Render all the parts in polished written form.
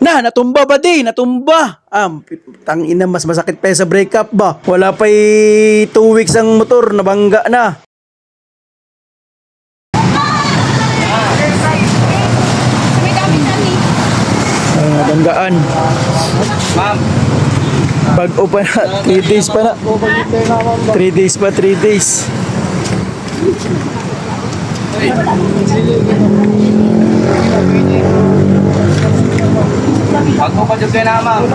Natumba ba di? Natumba. Tangina, mas masakit pa sa breakup ba? Wala pa 2 weeks ang motor, nabangga na. Nabanggaan. Ma'am. Bago pa na, 3 days pa na. 3 days pa, 3 days. Bago pa dyan kayo na, ma'am.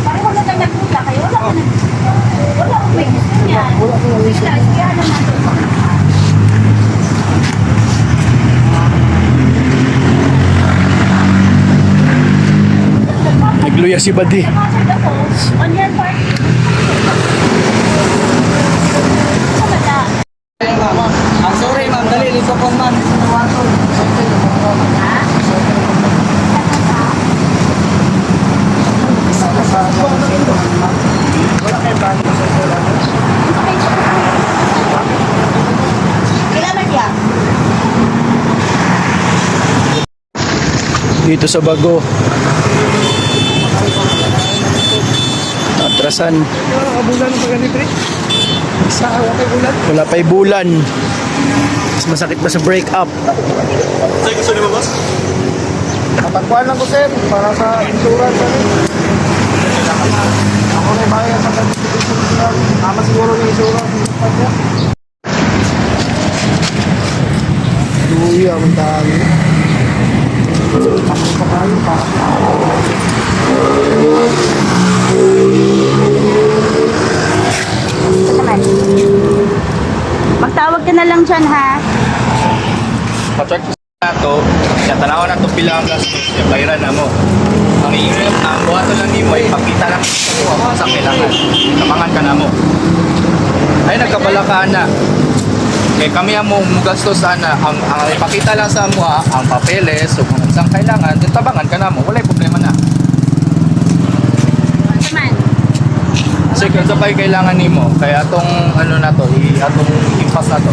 Parang wala nang nagpunta kayo. Wala akong may gusto niya. Kaya naman ito. Nagluya si Badi. Nakasad ako on your part. Wala. Sorry, ma'am. Dali, lito po, ma'am. Ha? Kailangan yan. Dito sa Bago. Atrasan. Bulan ng pagani pre. Sa kay bulan. Wala pa'y bulan. Mas masakit pa sa breakup. Sir, gusto niyo ba, boss? Katakbuhan lang ko, sir, para sa insurance. Ako na bayad sa kanila. Tama siguro ng insurance. Luya, ang dami. Ako pa kayo pa. Ito naman. Magtawag ka na lang dyan, ha? Pa-check ko na ito. Siya tanawan na ito bilang gastos. Siya bayaran na mo. Ang iingat na ang buhato lang ni mo, ipakita lang sa kailangan. Kamangan ka na mo. Ay, nagkabalakaan na. Kaya kami ang gastos sana. Ang ipakita lang sa mo, ang papeles, o kung saan kailangan, then tabangan ka na mo. Wala problema na. Ito naman. Kasi kung sa kailangan ni mo, kaya atong ano na to, atong impas na to.